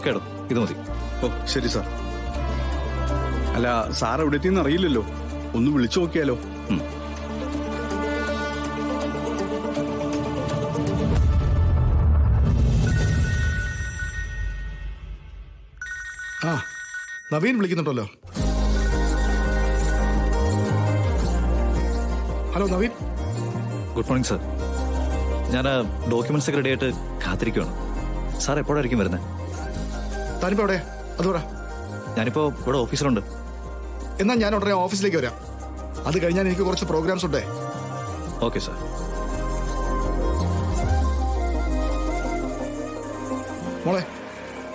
ഓക്കേടോ, ഇത് മതി. ഓ ശരി സാർ. അല്ല, സാർ എവിടെ എത്തിയെന്ന് അറിയില്ലല്ലോ, ഒന്ന് വിളിച്ചു നോക്കിയാലോ? ആ, നവീൻ വിളിക്കുന്നുണ്ടല്ലോ. Hello Naveen. Good morning sir. ഞാൻ ഡോക്യുമെന്റ്സ് ഒക്കെ റെഡി ആയിട്ട് കാത്തിരിക്കുകയാണ്. സാർ എപ്പോഴായിരിക്കും വരുന്നത്? താനിപ്പോ എവിടെ? അത് പറ. ഞാനിപ്പോ ഇവിടെ ഓഫീസിലുണ്ട്. എന്നാ ഞാൻ ഉടനെ ഓഫീസിലേക്ക് വരാം. അത് കഴിഞ്ഞാൽ എനിക്ക് കുറച്ച് പ്രോഗ്രാംസ് ഉണ്ടേ. Okay sir. മോളെ,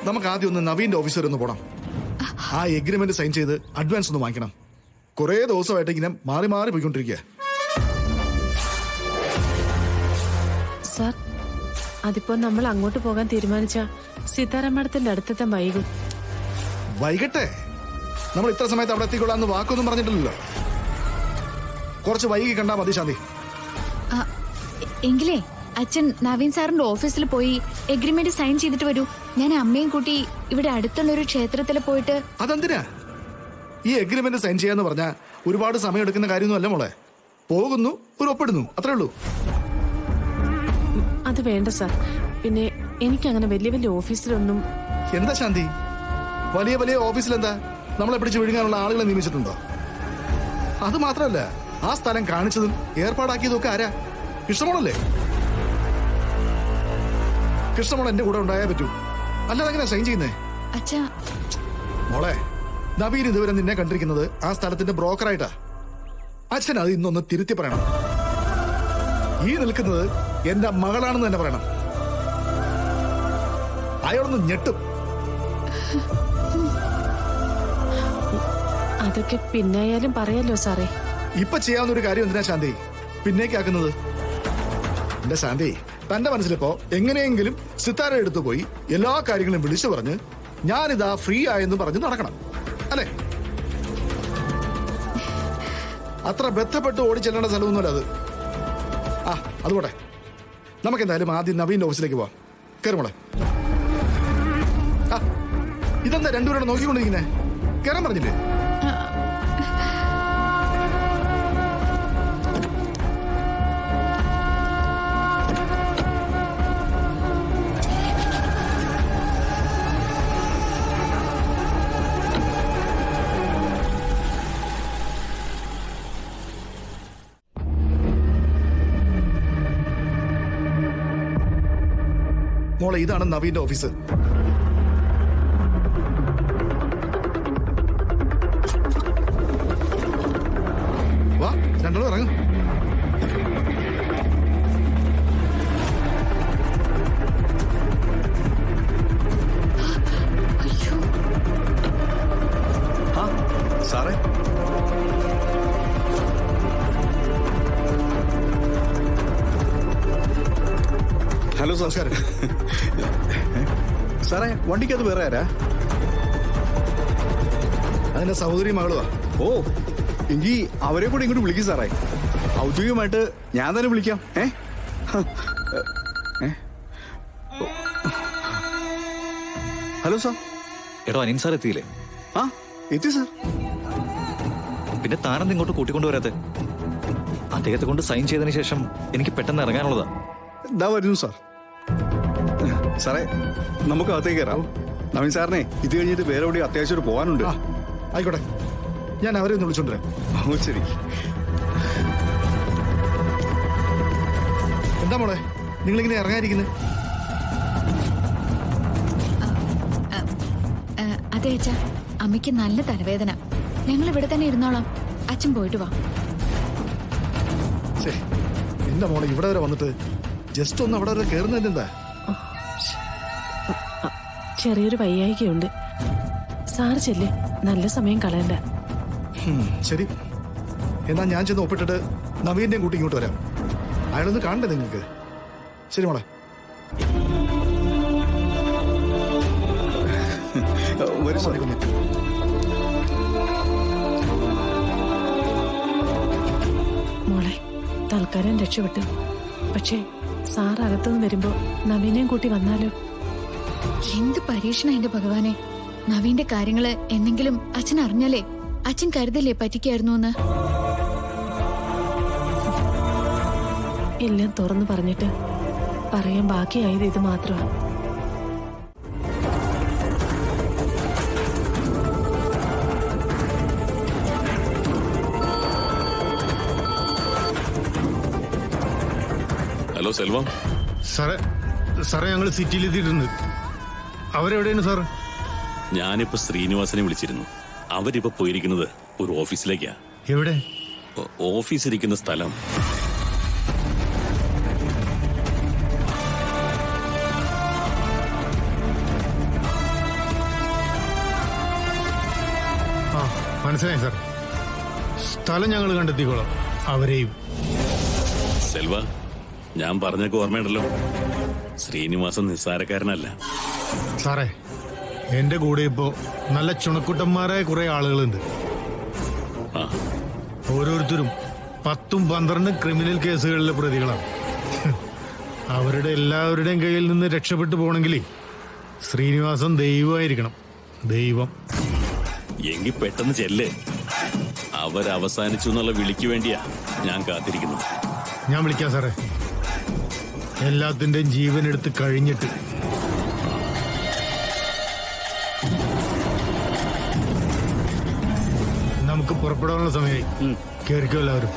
നമുക്ക് ആദ്യം ഒന്ന് നവീന്റെ ഓഫീസ് വരെ ഒന്ന് പോണം. ആ എഗ്രിമെന്റ് സൈൻ ചെയ്ത് അഡ്വാൻസ് ഒന്ന് വാങ്ങിക്കണം. കുറേ ദിവസമായിട്ട് ഇങ്ങനെ മാറി മാറി പോയിക്കൊണ്ടിരിക്കുക. സാർ, അതിപ്പോ നമ്മൾ അങ്ങോട്ട് പോകാൻ തീരുമാനിച്ച സീതാറാം മാഡത്തിന്റെ അടുത്തെത്താൻ വൈകും. വൈകട്ടെ, നമ്മൾ ഇത്ര സമയത്ത് അവിടെ എത്തിക്കൊള്ളാന്ന് വാക്കൊന്നും പറഞ്ഞിട്ടില്ലല്ലോ. കുറച്ച് വൈകി കണ്ടാ മതി ശാന്തി. എങ്കിലേ അച്ഛൻ നവീൻ സാറിന്റെ ഓഫീസിൽ പോയി എഗ്രിമെന്റ് സൈൻ ചെയ്തിട്ട് വരൂ. ഞാൻ അമ്മയും കൂട്ടി ഇവിടെ അടുത്തുള്ള ഒരു ക്ഷേത്രത്തിൽ പോയിട്ട്. അതെന്തിനാ? ഈ എഗ്രിമെന്റ് സൈൻ ചെയ്യാന്ന് പറഞ്ഞാൽ ഒരുപാട് സമയം എടുക്കുന്ന കാര്യമൊന്നും അല്ല മോളെ. പോകുന്നു, ഒരു ഒപ്പിടുന്നു, അത്രേ ഉള്ളൂ. അത് വേണ്ട സാർ. പിന്നെ എനിക്കങ്ങനെ വലിയ വലിയ ഓഫീസിലൊന്നും. എന്താ ശാന്തി, വലിയ വലിയ ഓഫീസിൽ എന്താ നമ്മളെ പിടിച്ച് വിഴുങ്ങാനുള്ള ആളുകളെ നിയമിച്ചിട്ടുണ്ടോ? അത് മാത്രമല്ല, ആ സ്ഥലം കാണിച്ചതും ഏർപ്പാടാക്കിയതും ഒക്കെ ആരാ? കൃഷ്ണമോളല്ലേ? കൃഷ്ണമോൾ എന്റെ കൂടെ ഉണ്ടായേ പറ്റൂ, അല്ലാതെ എങ്ങനെ സൈൻ ചെയ്യുന്നേ? അച്ഛാ മോളെ, നവീൻ ഇതുവരെ നിന്നെ കണ്ടിരിക്കുന്നത് ആ സ്ഥലത്തിന്റെ ബ്രോക്കറായിട്ടാ. അച്ഛൻ അത് ഇന്നൊന്ന് തിരുത്തി പറയണം. ഈ നിൽക്കുന്നത് എന്റെ മകളാണെന്ന് തന്നെ പറയണം. അയാളൊന്ന് ഞെട്ടും. അതൊക്കെ പിന്നായാലും പറയാലോ സാറേ. ഇപ്പൊ ചെയ്യാവുന്ന ഒരു കാര്യം എന്തിനാ ശാന്തി പിന്നേക്കാക്കുന്നത്? എന്റെ ശാന്തി, തന്റെ മനസ്സിലിപ്പോ എങ്ങനെയെങ്കിലും സിത്താര എടുത്തു പോയി എല്ലാ കാര്യങ്ങളും വിളിച്ചു പറഞ്ഞ് ഞാനിതാ ഫ്രീ ആയെന്ന് പറഞ്ഞ് നടക്കണം, അല്ലേ? അത്ര ബന്ധപ്പെട്ട് ഓടിച്ചെല്ലേണ്ട സ്ഥലമൊന്നുമല്ല അത്. ആ, അതുപോട്ടെ, നമുക്കെന്തായാലും ആദ്യം നവീന്റെ ഓഫീസിലേക്ക് പോവാം. കയറുമോളെ. ആ, ഇതെന്താ രണ്ടുപേരോട് നോക്കിക്കൊണ്ടിരിക്കുന്നേ? കയറാൻ പറഞ്ഞില്ലേ? മോളെ, ഇതാണ് നവീന്റെ ഓഫീസ്. വാ, രണ്ടാളും ഇറങ്ങും. സാറേ, ഹലോ നമസ്കാരം. സാറേ, വണ്ടിക്കത് വേറെ ആരാ? അതിന്റെ സഹോദരി മകളുവാ. ഓ, എങ്കിൽ അവരെ കൂടെ ഇങ്ങോട്ട് വിളിക്കും സാറേ. ഔദ്യോഗികമായിട്ട് ഞാൻ തന്നെ വിളിക്കാം. Hello sir. എടോ, അനിൻ സാർ എത്തിയില്ലേ? ആ, എത്തി സാർ. പിന്നെ താനെന്ത് ഇങ്ങോട്ട് കൂട്ടിക്കൊണ്ടുവരാത്തെ? അദ്ദേഹത്തെ കൊണ്ട് സൈൻ ചെയ്തതിന് ശേഷം എനിക്ക് പെട്ടെന്ന് ഇറങ്ങാനുള്ളതാ. ഇതാ വരുന്നു സാർ. സാറേ, നമുക്ക് അകത്തേക്ക് കയറാം. നവീൻ സാറിനെ ഇത് കഴിഞ്ഞിട്ട് വേറെ എവിടെ അത്യാവശ്യം പോകാനുണ്ട്. ആയിക്കോട്ടെ, ഞാൻ അവരെ ഒന്ന് വിളിച്ചോണ്ടിരാം. ഓ ശരി. എന്താ മോളെ നിങ്ങളിങ്ങനെ ഇറങ്ങാതിരിക്കുന്നത്? അതെ അച്ഛാ, അമ്മയ്ക്ക് നല്ല തലവേദന. ഞങ്ങൾ ഇവിടെ തന്നെ ഇരുന്നോളാം. അച്ഛൻ പോയിട്ട് വാ. എന്റെ മോളെ ഇവിടെ വരെ വന്നിട്ട് ജസ്റ്റ് ഒന്ന് അവിടെ വരെ കയറുന്നതിനെന്താ? ചെറിയൊരു വയ്യായികയുണ്ട്. സാർ ചെല്ലേ, നല്ല സമയം കളയണ്ട. ശരി, എന്നാ ഞാൻ ചെന്ന് ഒപ്പിട്ടിട്ട് നവീന്റെയും കൂട്ടി ഇങ്ങോട്ട് വരാം. അയാളൊന്ന് കാണണ്ടേ നിങ്ങൾക്ക്? ശരി മോളെ. മോളെ, തൽക്കാലം രക്ഷപ്പെട്ടു. പക്ഷേ സാർ അകത്തുനിന്ന് വരുമ്പോ നവീനെയും കൂട്ടി വന്നാലോ? എന്ത് പരീക്ഷണ എന്റെ ഭഗവാനെ. നവീന്റെ കാര്യങ്ങള് എന്തെങ്കിലും അച്ഛൻ അറിഞ്ഞാലേ അച്ഛൻ കരുതില്ലേ പറ്റിക്കായിരുന്നു എന്ന്. എല്ലാം തുറന്നു പറഞ്ഞിട്ട് പറയാൻ ബാക്കിയായത് ഇത് മാത്രമാണ്. ഹലോ സെൽവം. സാറേ ഞങ്ങൾ സിറ്റിയിലെത്തിയിട്ടുണ്ട്. അവരെവിടെയാണ് സാർ? ഞാനിപ്പോ ശ്രീനിവാസനെ വിളിച്ചിരുന്നു. അവരിപ്പോ പോയിരിക്കുന്നത് ഒരു ഓഫീസിലേക്കാ. എവിടെ? ഓഫീസ് ഇരിക്കുന്ന സ്ഥലം. ആ മനസ്സിലായി സാർ. സ്ഥലം ഞങ്ങൾ കണ്ടെത്തിക്കോളാം. അവരെയും. സെൽവ, ഞാൻ പറഞ്ഞൊക്കെ ഓർമ്മയുണ്ടല്ലോ. ശ്രീനിവാസൻ നിസ്സാരക്കാരനല്ല. സാറേ എന്റെ കൂടെ ഇപ്പോ നല്ല ചുണക്കുട്ടന്മാരായ കുറെ ആളുകളുണ്ട്. ആ, ഓരോരുത്തരും 10ഉം 12ഉം ക്രിമിനൽ കേസുകളിലെ പ്രതികളാണ്. അവരുടെ എല്ലാവരുടെയും കയ്യിൽ നിന്ന് രക്ഷപ്പെട്ടു പോകണമെങ്കിൽ ശ്രീനിവാസൻ ദൈവമായിരിക്കണം. ദൈവം. എങ്കിൽ പെട്ടെന്ന് ചെല്ലേ. അവരവസാനിച്ചു എന്നുള്ള വിളിക്ക് വേണ്ടിയാ ഞാൻ കാത്തിരിക്കുന്നത്. ഞാൻ വിളിക്കാം സാറേ. എല്ലാത്തിന്റെയും ജീവൻ എടുത്ത് കഴിഞ്ഞിട്ട്. നമുക്ക് പുറപ്പെടാനുള്ള സമയമായി. കേറിക്കോ എല്ലാവരും.